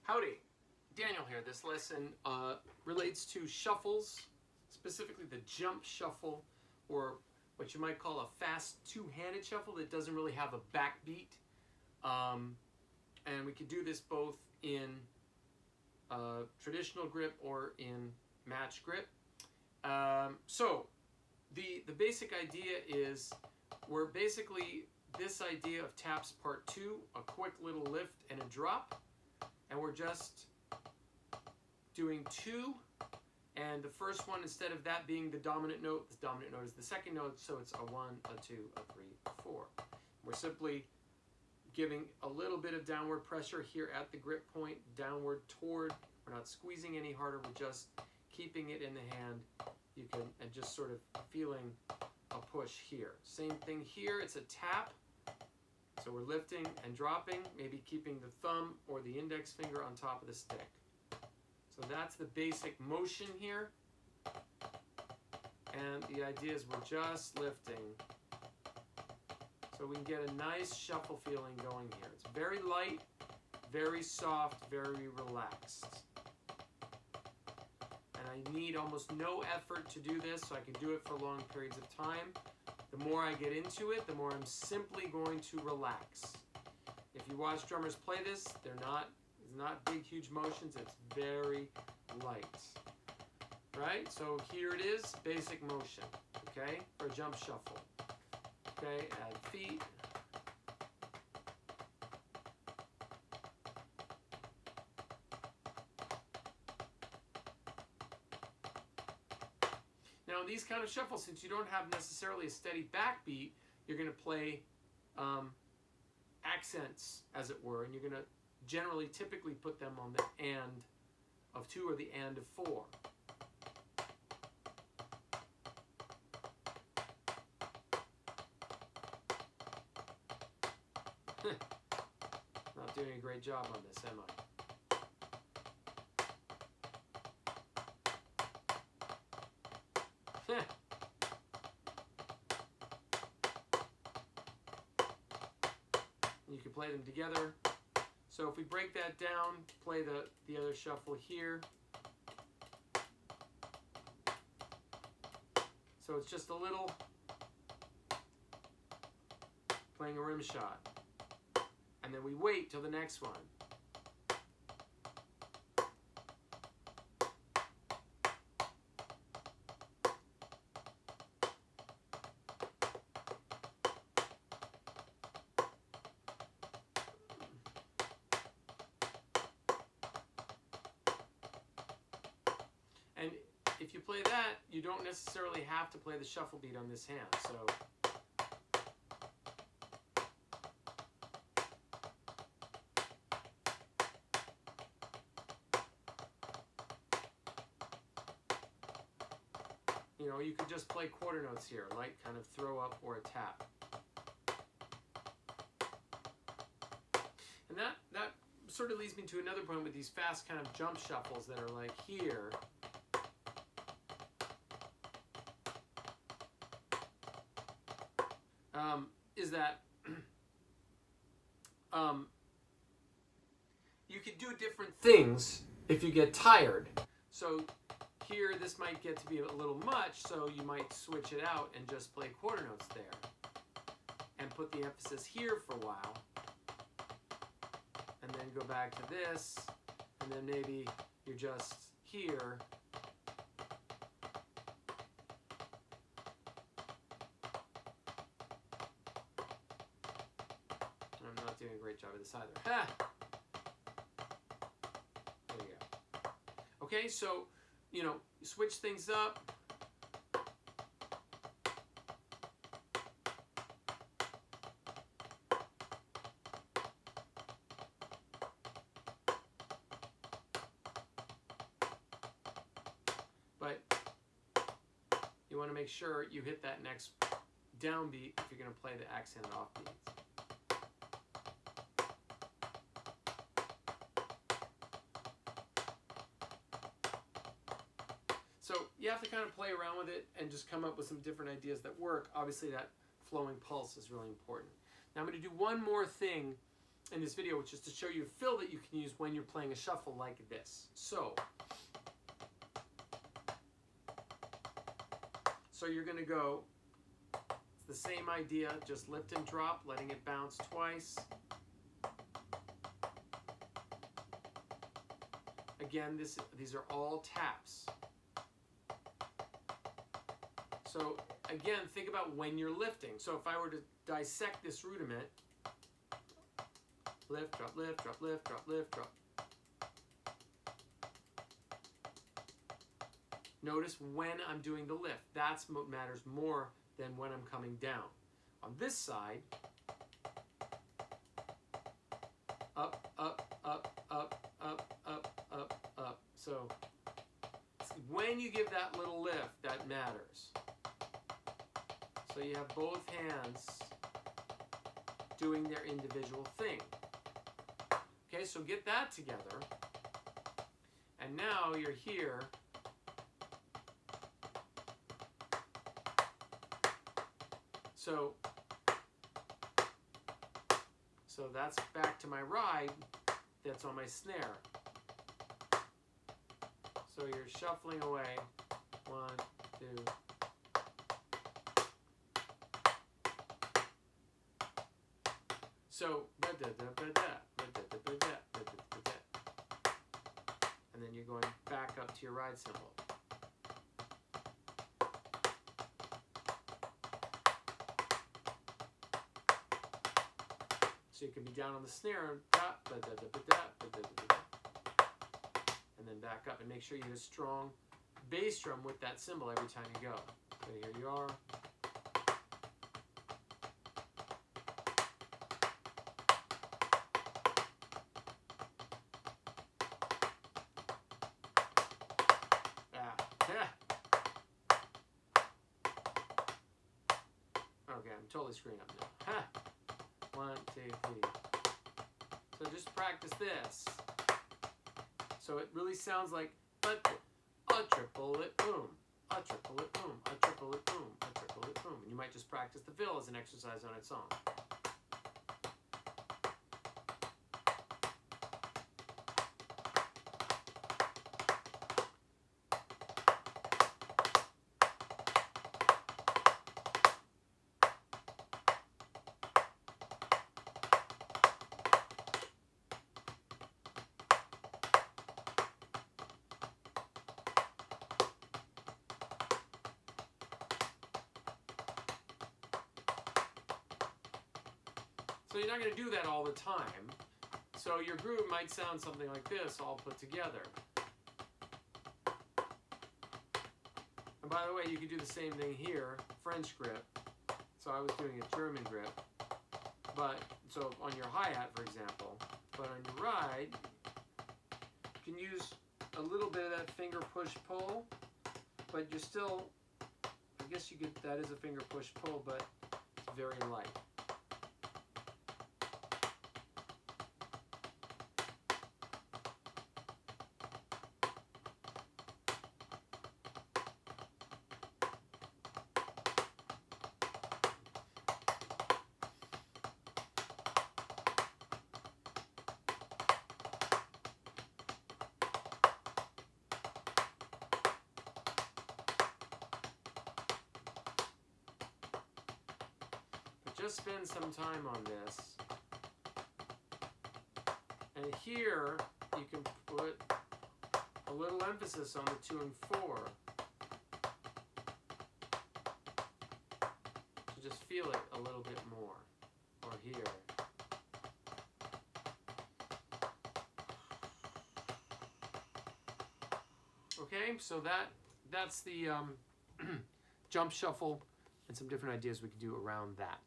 Howdy, Daniel here. This lesson relates to shuffles, specifically the jump shuffle, or what you might call a fast two-handed shuffle that doesn't really have a backbeat. And we could do this both in traditional grip or in match grip. So the basic idea is we're basically this idea of taps part 2, a quick little lift and a drop. And we're just doing 2, and the first one, instead of that being the dominant note is the second note, so it's a 1, a 2, a 3, a 4. We're simply giving a little bit of downward pressure here at the grip point, downward toward. We're not squeezing any harder, we're just keeping it in the hand. You can, and just sort of feeling a push here. Same thing here, it's a tap. So we're lifting and dropping, maybe keeping the thumb or the index finger on top of the stick. So that's the basic motion here. And the idea is we're just lifting. So we can get a nice shuffle feeling going here. It's very light, very soft, very relaxed. And I need almost no effort to do this, so I can do it for long periods of time. The more I get into it, the more I'm simply going to relax. If you watch drummers play this, it's not big, huge motions. It's very light. Right? So here it is, basic motion. Okay? For a jump shuffle. Okay? Add feet. Now, in these kind of shuffles, since you don't have necessarily a steady backbeat, you're going to play accents, as it were, and you're going to generally, typically put them on the and of 2 or the and of 4. Not doing a great job on this, am I? You can play them together. So if we break that down, play the other shuffle here. So it's just a little playing a rim shot. And then we wait till the next one. And if you play that, you don't necessarily have to play the shuffle beat on this hand. So you could just play quarter notes here, like kind of throw up or a tap. And that sort of leads me to another point with these fast kind of jump shuffles that are like here. Is that you could do different things if you get tired. So here, this might get to be a little much, so you might switch it out and just play quarter notes there. And put the emphasis here for a while. And then go back to this, and then maybe you're just here. I'm not doing a great job of this either. Ha! There you go. Okay, so switch things up. But you want to make sure you hit that next downbeat if you're going to play the accented offbeats. So you have to kind of play around with it and just come up with some different ideas that work. Obviously, that flowing pulse is really important. Now I'm going to do one more thing in this video, which is to show you a fill that you can use when you're playing a shuffle like this. So you're going to go, it's the same idea, just lift and drop, letting it bounce twice. Again, these are all taps. So again, think about when you're lifting. So if I were to dissect this rudiment, lift, drop, lift, drop, lift, drop, lift, drop. Notice when I'm doing the lift. That's what matters more than when I'm coming down. On this side, up, up, up, up, up, up, up, up. So when you give that little lift, that matters. So you have both hands doing their individual thing. Okay, so get that together. And now you're here. So that's back to my ride that's on my snare. So you're shuffling away. 1, 2. So, and then you're going back up to your ride cymbal. So you can be down on the snare, and then back up, and make sure you hit a strong bass drum with that cymbal every time you go. So here you are. Okay, I'm totally screwing up now. 1, 2, 3. So just practice this. So it really sounds like a triplet boom, a triplet boom, a triplet boom, a triplet boom. And you might just practice the fill as an exercise on its own. So you're not going to do that all the time. So your groove might sound something like this, all put together. And by the way, you could do the same thing here, French grip. So I was doing a German grip. But, so on your hi-hat, for example. But on your ride, you can use a little bit of that finger push-pull. But you're still, I guess you could, that is a finger push-pull, but it's very light. Just spend some time on this. And here you can put a little emphasis on the 2 and 4. So just feel it a little bit more. Or here. Okay, so that's the jump shuffle and some different ideas we could do around that.